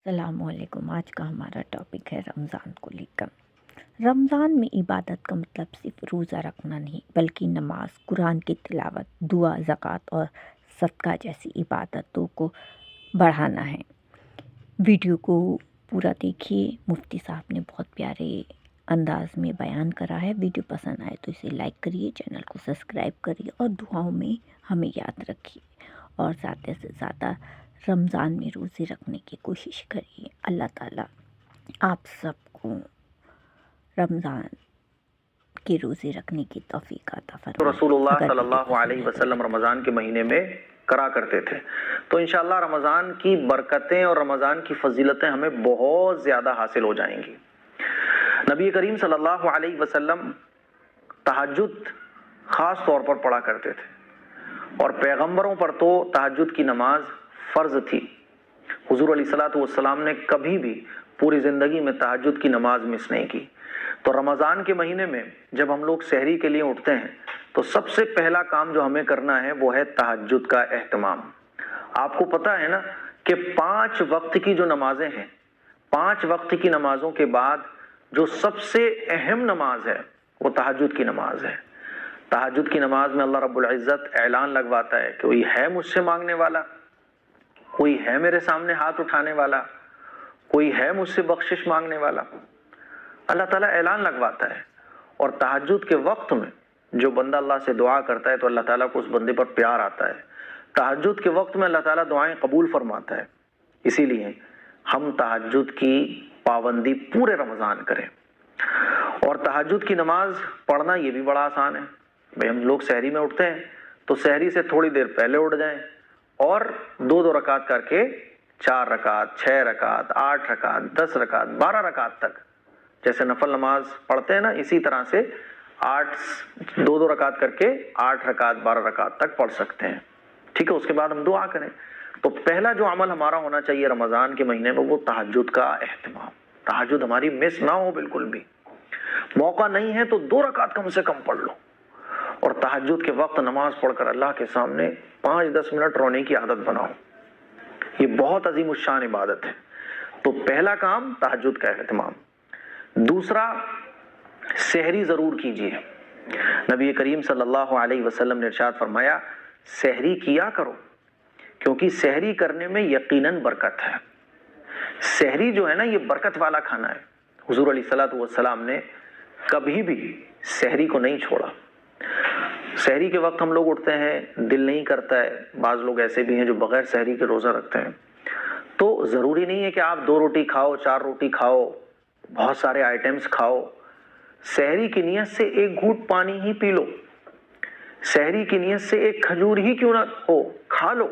السلام علیکم۔ آج کا ہمارا ٹاپک ہے رمضان کو لے کر۔ رمضان میں عبادت کا مطلب صرف روزہ رکھنا نہیں بلکہ نماز، قرآن کی تلاوت، دعا، زکوٰۃ اور صدقہ جیسی عبادتوں کو بڑھانا ہے۔ ویڈیو کو پورا دیکھیے، مفتی صاحب نے بہت پیارے انداز میں بیان کرا ہے۔ ویڈیو پسند آئے تو اسے لائک کریے، چینل کو سبسکرائب کریے اور دعاؤں میں ہمیں یاد رکھیے، اور زیادہ سے زیادہ رمضان میں روزے رکھنے کی کوشش کریے۔ اللہ تعالیٰ آپ سب کو رمضان کے روزے رکھنے کی توفیق عطا فرمائے۔ رسول اللہ اگر صلی ویڈیو اللہ پسند علیہ ہے تو وسلم رمضان کے مہینے میں کرا کرتے تھے، تو انشاءاللہ رمضان کی برکتیں اور رمضان کی فضیلتیں ہمیں بہت زیادہ حاصل ہو جائیں گی۔ نبی کریم صلی اللہ علیہ وسلم تہجد خاص طور پر پڑھا کرتے تھے، اور پیغمبروں پر تو تہجد کی نماز فرض تھی۔ حضور علیہ الصلوۃ والسلام نے کبھی بھی پوری زندگی میں تہجد کی نماز مس نہیں کی۔ تو رمضان کے مہینے میں جب ہم لوگ سحری کے لیے اٹھتے ہیں تو سب سے پہلا کام جو ہمیں کرنا ہے وہ ہے تہجد کا اہتمام۔ آپ کو پتہ ہے نا کہ 5 وقت کی جو نمازیں ہیں، 5 وقت کی نمازوں کے بعد جو سب سے اہم نماز ہے وہ تہجد کی نماز ہے۔ تہجد کی نماز میں اللہ رب العزت اعلان لگواتا ہے کہ کوئی ہے مجھ سے مانگنے والا، کوئی ہے میرے سامنے ہاتھ اٹھانے والا، کوئی ہے مجھ سے بخشش مانگنے والا۔ اللہ تعالیٰ اعلان لگواتا ہے، اور تہجد کے وقت میں جو بندہ اللہ سے دعا کرتا ہے تو اللہ تعالیٰ کو اس بندے پر پیار آتا ہے۔ تہجد کے وقت میں اللہ تعالیٰ دعائیں قبول فرماتا ہے۔ اسی لیے ہم تہجد کی پابندی پورے رمضان کریں۔ اور تہجد کی نماز پڑھنا یہ بھی بڑا آسان ہے۔ بھئی ہم لوگ سحری میں اٹھتے ہیں تو سحری سے تھوڑی دیر پہلے اٹھ جائیں اور 2 رکعت کر کے 4 رکعت، 6 رکعت، 8 رکعت، 10 رکعت، 12 رکعت تک، جیسے نفل نماز پڑھتے ہیں نا، اسی طرح سے 2 رکعت کر کے 8 رکعت، 12 رکعت تک پڑھ سکتے ہیں۔ ٹھیک ہے، اس کے بعد ہم دعا کریں۔ تو پہلا جو عمل ہمارا ہونا چاہیے رمضان کے مہینے میں وہ تہجد کا اہتمام۔ تہجد ہماری مس نہ ہو بالکل بھی۔ موقع نہیں ہے تو 2 رکعت کم سے کم پڑھ لو، اور تہجد کے وقت نماز پڑھ کر اللہ کے سامنے 5-10 منٹ رونے کی عادت بناؤ۔ یہ بہت عظیم الشان عبادت ہے۔ تو پہلا کام تہجد کا اہتمام۔ دوسرا، سحری ضرور کیجیے۔ نبی کریم صلی اللہ علیہ وسلم نے ارشاد فرمایا، سحری کیا کرو کیونکہ سحری کرنے میں یقیناً برکت ہے۔ سحری جو ہے نا، یہ برکت والا کھانا ہے۔ حضور علیہ الصلوۃ والسلام نے کبھی بھی سحری کو نہیں چھوڑا۔ سحری کے وقت ہم لوگ اٹھتے ہیں، دل نہیں کرتا ہے، بعض لوگ ایسے بھی ہیں جو بغیر سحری کے روزہ رکھتے ہیں۔ تو ضروری نہیں ہے کہ آپ 2 روٹی کھاؤ، 4 روٹی کھاؤ، بہت سارے آئٹمز کھاؤ۔ سحری کی نیت سے 1 گھونٹ پانی ہی پی لو، سحری کی نیت سے 1 کھجور ہی کیوں نہ ہو کھا لو،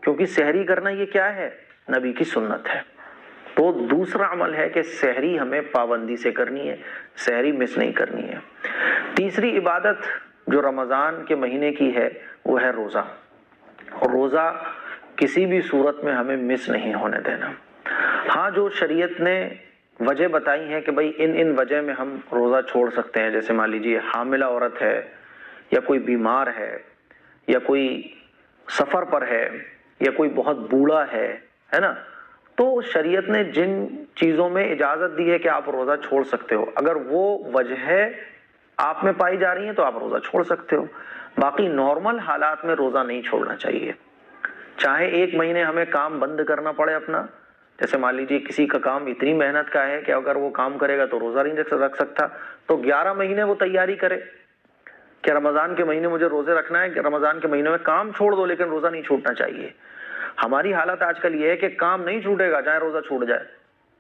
کیونکہ سحری کرنا یہ کیا ہے؟ نبی کی سنت ہے۔ تو دوسرا عمل ہے کہ سحری ہمیں پابندی سے کرنی ہے، سحری مس نہیں کرنی ہے۔ تیسری عبادت جو رمضان کے مہینے کی ہے وہ ہے روزہ، اور روزہ کسی بھی صورت میں ہمیں مس نہیں ہونے دینا۔ ہاں، جو شریعت نے وجہ بتائی ہے کہ بھئی ان وجہ میں ہم روزہ چھوڑ سکتے ہیں، جیسے مان لیجیے حاملہ عورت ہے، یا کوئی بیمار ہے، یا کوئی سفر پر ہے، یا کوئی بہت بوڑھا ہے نا، تو شریعت نے جن چیزوں میں اجازت دی ہے کہ آپ روزہ چھوڑ سکتے ہو، اگر وہ وجہ آپ میں پائی جا رہی ہیں تو آپ روزہ چھوڑ سکتے ہو۔ باقی نارمل حالات میں روزہ نہیں چھوڑنا چاہیے۔ چاہے 1 مہینے ہمیں کام بند کرنا پڑے اپنا، جیسے مان لیجیے کسی کا کام اتنی محنت کا ہے کہ اگر وہ کام کرے گا تو روزہ نہیں رکھ سکتا، تو 11 مہینے وہ تیاری کرے کہ رمضان کے مہینے مجھے روزے رکھنا ہے، کہ رمضان کے مہینے میں کام چھوڑ دو لیکن روزہ نہیں چھوٹنا چاہیے۔ ہماری حالت آج کل یہ ہے کہ کام نہیں چھوٹے گا چاہے روزہ چھوٹ جائے،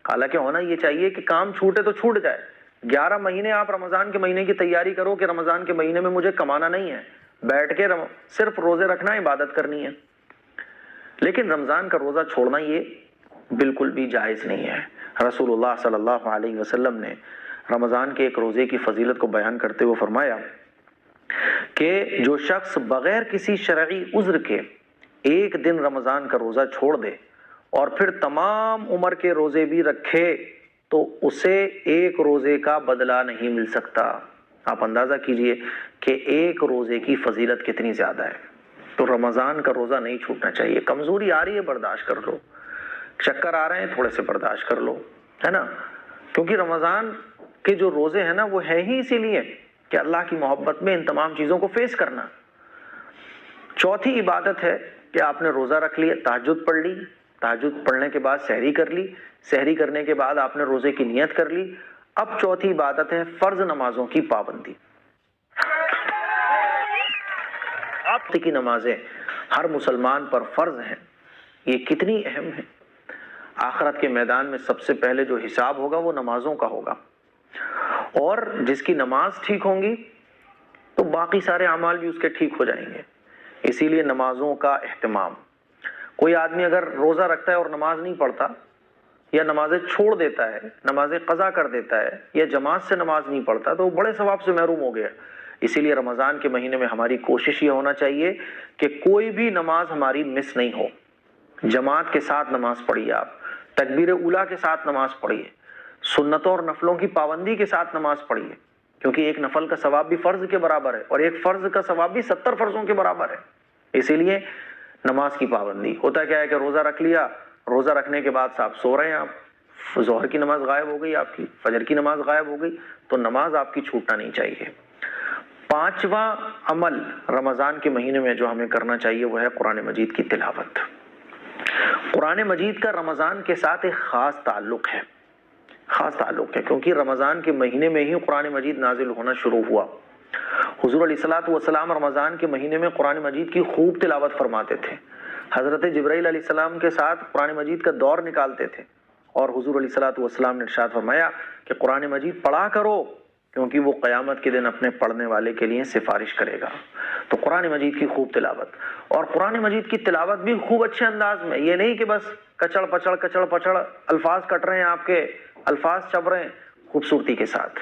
حالانکہ ہونا یہ چاہیے کہ کام چھوٹے تو چھوٹ جائے۔ 11 مہینے آپ رمضان کے مہینے کی تیاری کرو کہ رمضان کے مہینے میں مجھے کمانا نہیں ہے، بیٹھ کے صرف روزے رکھنا ہے، عبادت کرنی ہے۔ لیکن رمضان کا روزہ چھوڑنا یہ بالکل بھی جائز نہیں ہے۔ رسول اللہ صلی اللہ علیہ وسلم نے رمضان کے ایک روزے کی فضیلت کو بیان کرتے ہوئے فرمایا کہ جو شخص بغیر کسی شرعی عذر کے 1 دن رمضان کا روزہ چھوڑ دے اور پھر تمام عمر کے روزے بھی رکھے تو اسے 1 روزے کا بدلہ نہیں مل سکتا۔ آپ اندازہ کیجئے کہ 1 روزے کی فضیلت کتنی زیادہ ہے۔ تو رمضان کا روزہ نہیں چھوٹنا چاہیے۔ کمزوری آ رہی ہے، برداشت کر لو، چکر آ رہے ہیں تھوڑے سے برداشت کر لو، ہے نا، کیونکہ رمضان کے جو روزے ہیں نا وہ ہے ہی اسی لیے کہ اللہ کی محبت میں ان تمام چیزوں کو فیس کرنا۔ چوتھی عبادت ہے کہ آپ نے روزہ رکھ لیا، تہجد پڑھ لی، تہجد پڑھنے کے بعد سحری کر لی، سحری کرنے کے بعد آپ نے روزے کی نیت کر لی۔ اب چوتھی عبادت ہے فرض نمازوں کی پابندی۔ آپ کی نمازیں ہر مسلمان پر فرض ہیں، یہ کتنی اہم ہے۔ آخرت کے میدان میں سب سے پہلے جو حساب ہوگا وہ نمازوں کا ہوگا، اور جس کی نماز ٹھیک ہوں گی تو باقی سارے اعمال بھی اس کے ٹھیک ہو جائیں گے۔ اسی لیے نمازوں کا اہتمام۔ کوئی آدمی اگر روزہ رکھتا ہے اور نماز نہیں پڑھتا، یا نمازیں چھوڑ دیتا ہے، نمازیں قضا کر دیتا ہے، یا جماعت سے نماز نہیں پڑھتا، تو وہ بڑے ثواب سے محروم ہو گیا۔ اسی لیے رمضان کے مہینے میں ہماری کوشش یہ ہونا چاہیے کہ کوئی بھی نماز ہماری مس نہیں ہو۔ جماعت کے ساتھ نماز پڑھیے، آپ تکبیر اولیٰ کے ساتھ نماز پڑھیے، سنتوں اور نفلوں کی پابندی کے ساتھ نماز پڑھیے، کیونکہ ایک نفل کا ثواب بھی فرض کے برابر ہے، اور ایک فرض کا ثواب بھی 70 فرضوں کے برابر ہے۔ اسی لیے نماز کی پابندی۔ ہوتا کیا ہے کہ روزہ رکھ لیا، روزہ رکھنے کے بعد آپ سو رہے ہیں، آپ ظہر کی نماز غائب ہو گئی، آپ کی فجر کی نماز غائب ہو گئی، تو نماز آپ کی چھوٹنا نہیں چاہیے۔ پانچواں عمل رمضان کے مہینے میں جو ہمیں کرنا چاہیے وہ ہے قرآن مجید کی تلاوت۔ قرآن مجید کا رمضان کے ساتھ ایک خاص تعلق ہے، خاص تعلق ہے، کیونکہ رمضان کے مہینے میں ہی قرآن مجید نازل ہونا شروع ہوا۔ حضور علیہ الصلوۃ والسلام رمضان کے مہینے میں قرآن مجید کی خوب تلاوت فرماتے تھے۔ حضرت جبرائیل علیہ السلام کے ساتھ قرآن مجید کا دور نکالتے تھے، اور حضور علیہ الصلوۃ والسلام نے ارشاد فرمایا کہ قرآن مجید پڑھا کرو، کیونکہ وہ قیامت کے دن اپنے پڑھنے والے کے لیے سفارش کرے گا۔ تو قرآن مجید کی خوب تلاوت، اور قرآن مجید کی تلاوت بھی خوب اچھے انداز میں، یہ نہیں کہ بس کچڑ پچڑ الفاظ کٹ رہے ہیں، آپ کے الفاظ چب رہے ہیں، خوبصورتی کے ساتھ۔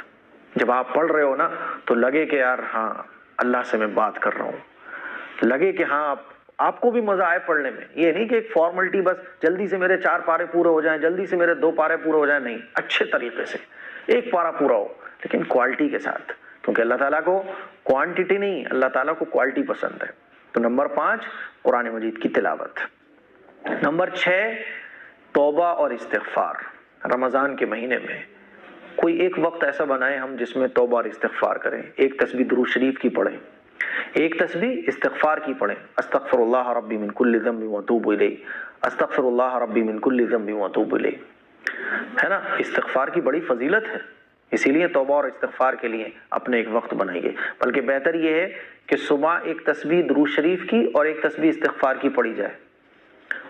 جب آپ پڑھ رہے ہو نا تو لگے کہ یار ہاں اللہ سے میں بات کر رہا ہوں، لگے کہ ہاں آپ کو بھی مزہ آئے پڑھنے میں۔ یہ نہیں کہ ایک فارملٹی، بس جلدی سے میرے 4 پارے پورے ہو جائیں، جلدی سے میرے 2 پارے پورے ہو جائیں، نہیں، اچھے طریقے سے 1 پارا پورا ہو، لیکن کوالٹی کے ساتھ، کیونکہ اللہ تعالیٰ کو کوانٹٹی نہیں، اللہ تعالیٰ کو کوالٹی پسند ہے۔ تو نمبر 5 قرآن مجید کی تلاوت۔ نمبر 6 توبہ اور استغفار۔ رمضان کے مہینے میں کوئی ایک وقت ایسا بنائیں ہم جس میں توبہ اور استغفار کریں، ایک تسبیح درود شریف کی پڑھیں، ایک تسبیح استغفار کی پڑھیں، استغفر اللہ ربی من کل ذنب واتوب الیہ، استغفر اللہ ربی من کل ذنب واتوب الیہ، ہے نا۔ استغفار کی بڑی فضیلت ہے، اسی لیے توبہ اور استغفار کے لیے اپنے ایک وقت بنائیے۔ بلکہ بہتر یہ ہے کہ صبح ایک تسبیح درود شریف کی اور ایک تسبیح استغفار کی پڑھی جائے،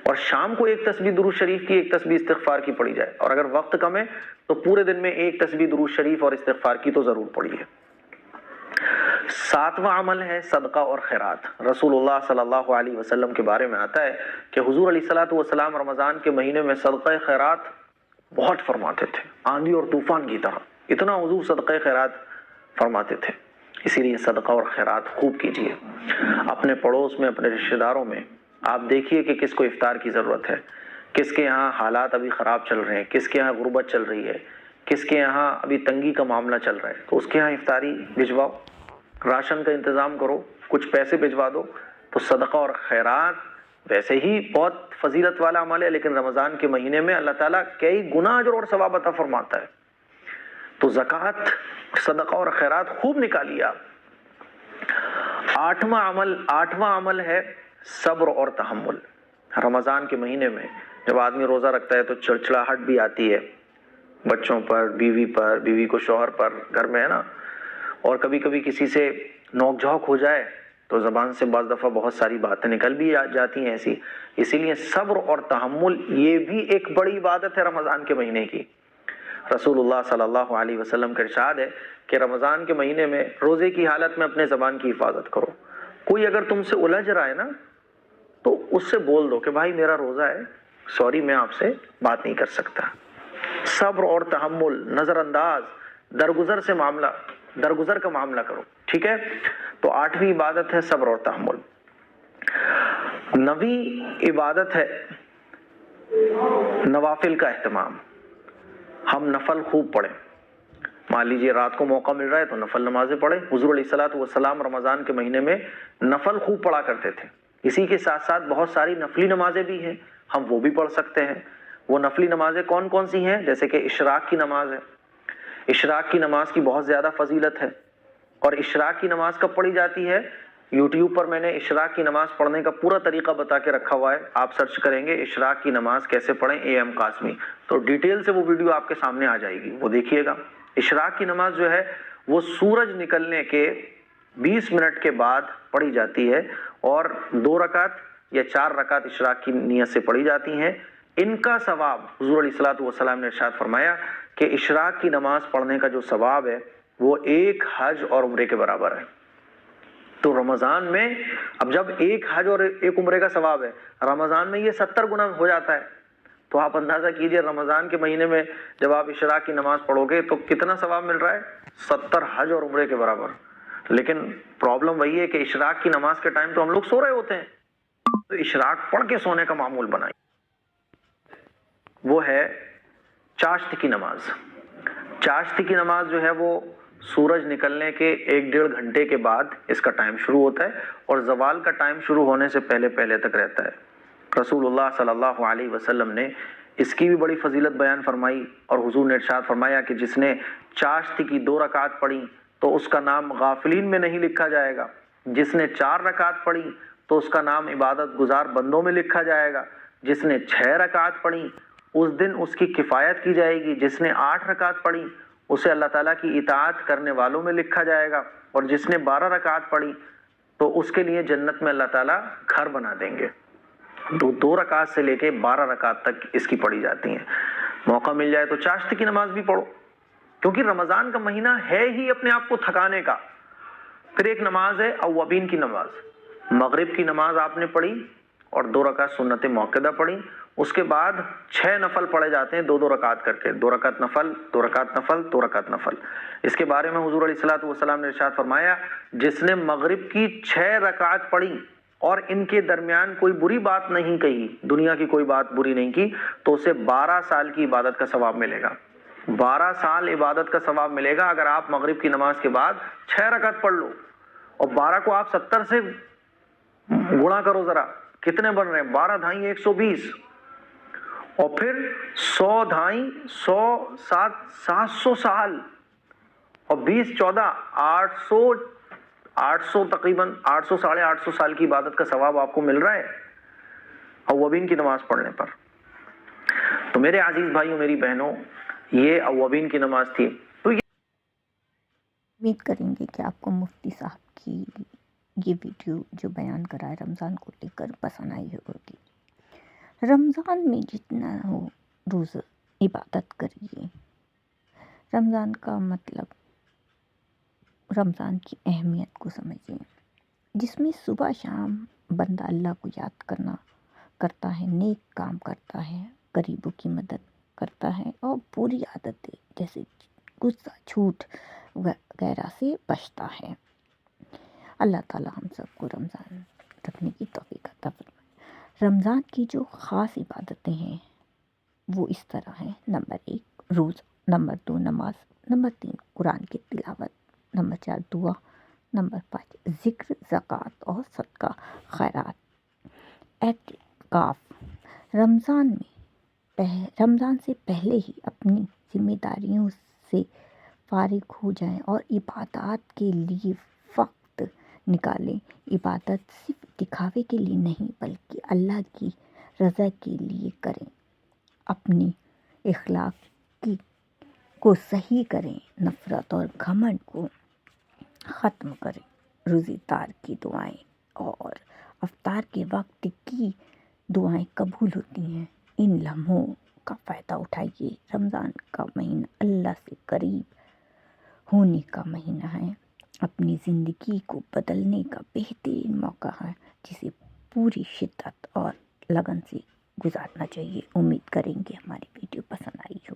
اور شام کو ایک تسبیح درود شریف کی، ایک تسبیح استغفار کی پڑھی جائے، اور اگر وقت کم ہے تو پورے دن میں ایک تسبیح درود شریف اور استغفار کی تو ضرور پڑھیے۔ 7واں عمل ہے صدقہ اور خیرات۔ رسول اللہ صلی اللہ علیہ وسلم کے بارے میں آتا ہے کہ حضور علیہ الصلوۃ والسلام رمضان کے مہینے میں صدقہ خیرات بہت فرماتے تھے، آندھی اور طوفان کی طرح، اتنا حضور صدقہ خیرات فرماتے تھے۔ اسی لیے صدقہ اور خیرات خوب کیجیے۔ اپنے پڑوس میں، اپنے رشتہ داروں میں آپ دیکھیے کہ کس کو افطار کی ضرورت ہے، کس کے یہاں حالات ابھی خراب چل رہے ہیں، کس کے یہاں غربت چل رہی ہے، کس کے یہاں ابھی تنگی کا معاملہ چل رہا ہے، تو اس کے یہاں افطاری بھجواؤ، راشن کا انتظام کرو، کچھ پیسے بھجوا دو۔ تو صدقہ اور خیرات ویسے ہی بہت فضیلت والا عمل ہے، لیکن رمضان کے مہینے میں اللہ تعالیٰ کئی گنا اجر اور ثواب عطا فرماتا ہے۔ تو زکوٰۃ، صدقہ اور خیرات خوب نکالیے آپ۔ 8واں عمل ہے صبر اور تحمل۔ رمضان کے مہینے میں جب آدمی روزہ رکھتا ہے تو چڑچڑاہٹ بھی آتی ہے، بچوں پر، بیوی کو شوہر پر، گھر میں، ہے نا، اور کبھی کبھی کسی سے نوک جھوک ہو جائے تو زبان سے بعض دفعہ بہت ساری باتیں نکل بھی جاتی ہیں ایسی۔ اسی لیے صبر اور تحمل یہ بھی ایک بڑی عبادت ہے رمضان کے مہینے کی۔ رسول اللہ صلی اللہ علیہ وسلم کا ارشاد ہے کہ رمضان کے مہینے میں روزے کی حالت میں اپنے زبان کی حفاظت کرو۔ کوئی اگر تم سے الجھ رہا ہے نا تو اس سے بول دو کہ بھائی میرا روزہ ہے، سوری میں آپ سے بات نہیں کر سکتا۔ صبر اور تحمل، نظر انداز، درگزر کا معاملہ کرو، ٹھیک ہے۔ تو 8ویں عبادت ہے صبر اور تحمل۔ 9ویں عبادت ہے نوافل کا اہتمام۔ ہم نفل خوب پڑھیں۔ مان لیجیے رات کو موقع مل رہا ہے تو نفل نمازیں پڑھیں۔ حضور علیہ الصلوۃ والسلام رمضان کے مہینے میں نفل خوب پڑھا کرتے تھے۔ اسی کے ساتھ ساتھ بہت ساری نفلی نمازیں بھی ہیں، ہم وہ بھی پڑھ سکتے ہیں۔ وہ نفلی نمازیں کون کون سی ہیں؟ جیسے کہ اشراق کی نماز ہے. اشراق کی نماز کی بہت زیادہ فضیلت ہے. اور اشراق کی نماز کب پڑھی جاتی ہے؟ یوٹیوب پر میں نے اشراق کی نماز پڑھنے کا پورا طریقہ بتا کے رکھا ہوا ہے. آپ سرچ کریں گے اشراق کی نماز کیسے پڑھیں AM قاسمی، تو ڈیٹیل سے وہ ویڈیو آپ کے سامنے آ جائے گی، وہ دیکھیے گا. اشراق کی نماز جو ہے وہ سورج نکلنے کے 20 منٹ کے بعد پڑھی جاتی ہے، اور 2 رکعت یا 4 رکعت اشراق کی نیت سے پڑھی جاتی ہیں. ان کا ثواب حضور علیہ الصلوۃ والسلام نے ارشاد فرمایا کہ اشراق کی نماز پڑھنے کا جو ثواب ہے وہ 1 حج اور عمرے کے برابر ہے. تو رمضان میں اب جب 1 حج اور 1 عمرے کا ثواب ہے، رمضان میں یہ 70 گنا ہو جاتا ہے. تو آپ اندازہ کیجئے رمضان کے مہینے میں جب آپ اشراق کی نماز پڑھو گے تو کتنا ثواب مل رہا ہے؟ 70 حج اور عمرے کے برابر. لیکن پرابلم وہی ہے کہ اشراق کی نماز کے ٹائم تو ہم لوگ سو رہے ہوتے ہیں، تو اشراق پڑھ کے سونے کا معمول بنائیں. وہ ہے چاشت کی نماز. چاشت کی نماز جو ہے وہ سورج نکلنے کے 1-1.5 گھنٹے کے بعد اس کا ٹائم شروع ہوتا ہے، اور زوال کا ٹائم شروع ہونے سے پہلے پہلے تک رہتا ہے. رسول اللہ صلی اللہ علیہ وسلم نے اس کی بھی بڑی فضیلت بیان فرمائی، اور حضور نے ارشاد فرمایا کہ جس نے چاشت کی 2 رکعت پڑھی تو اس کا نام غافلین میں نہیں لکھا جائے گا. جس نے 4 رکعت پڑھی تو اس کا نام عبادت گزار بندوں میں لکھا جائے گا. جس نے 6 رکعت پڑھی اس دن اس کی کفایت کی جائے گی. جس نے 8 رکعت پڑھی اسے اللہ تعالیٰ کی اطاعت کرنے والوں میں لکھا جائے گا. اور جس نے 12 رکعت پڑھی تو اس کے لیے جنت میں اللہ تعالیٰ گھر بنا دیں گے. 2 رکعت سے لے کے 12 رکعت تک اس کی پڑھی جاتی ہیں. موقع مل جائے تو چاشت کی نماز بھی پڑھو، کیونکہ رمضان کا مہینہ ہے ہی اپنے آپ کو تھکانے کا. پھر ایک نماز ہے اوابین کی نماز. مغرب کی نماز آپ نے پڑھی اور 2 رکعت سنت موقدہ پڑھی. اس کے بعد 6 نفل پڑھے جاتے ہیں 2 رکعت کر کے، 2 رکعت نفل، 2 رکعت نفل، 2 رکعت نفل. اس کے بارے میں حضور علیہ الصلوۃ والسلام نے ارشاد فرمایا جس نے مغرب کی 6 رکعت پڑھی اور ان کے درمیان کوئی بری بات نہیں کہی، دنیا کی کوئی بات بری نہیں کی، تو اسے 12 سال کی عبادت کا ثواب ملے گا. 12 سال عبادت کا ثواب ملے گا اگر آپ مغرب کی نماز کے بعد 6 رکعت پڑھ لو. اور 12 کو آپ 70 سے گنا کرو ذرا، کتنے بن رہے ہیں؟ 12 دھائیں 120، اور پھر 100 دھائیں 100 700 سال، اور 20 14 800 تقریباً 800 ساڑھے 800 سال کی عبادت کا ثواب آپ کو مل رہا ہے اوابین کی نماز پڑھنے پر. تو میرے عزیز بھائیوں میری بہنوں، یہ اوابین کی نماز تھی. تو امید کریں گے کہ آپ کو مفتی صاحب کی یہ ویڈیو جو بیان کرا ہے رمضان کو لے کر پسند آئی ہوگی. رمضان میں جتنا ہو روز عبادت کریے. رمضان کا مطلب، رمضان کی اہمیت کو سمجھیے، جس میں صبح شام بندہ اللہ کو یاد کرتا ہے، نیک کام کرتا ہے، غریبوں کی مدد کرتا ہے، اور بری عادتیں جیسے غصہ، جھوٹ وغیرہ سے بچتا ہے. اللہ تعالی ہم سب کو رمضان رکھنے کی توفیق عطا فرمائے. رمضان کی جو خاص عبادتیں ہیں وہ اس طرح ہیں: نمبر 1 روزہ، نمبر 2 نماز، نمبر 3 قرآن کی تلاوت، نمبر 4 دعا، نمبر 5 ذکر، زکوٰۃ اور صدقہ خیرات. اعتکاف. رمضان سے پہلے ہی اپنی ذمہ داریوں سے فارغ ہو جائیں اور عبادات کے لیے وقت نکالیں. عبادت صرف دکھاوے کے لیے نہیں بلکہ اللہ کی رضا کے لیے کریں. اپنی اخلاق کو صحیح کریں، نفرت اور گھمنڈ کو ختم کریں. روزہ دار کی دعائیں اور افطار کے وقت کی دعائیں قبول ہوتی ہیں. ان لمحوں کا فائدہ اٹھائیے. رمضان کا مہینہ اللہ سے قریب ہونے کا مہینہ ہے، اپنی زندگی کو بدلنے کا بہترین موقع ہے، جسے پوری شدت اور لگن سے گزارنا چاہیے. امید کریں گے ہماری ویڈیو پسند آئی ہو.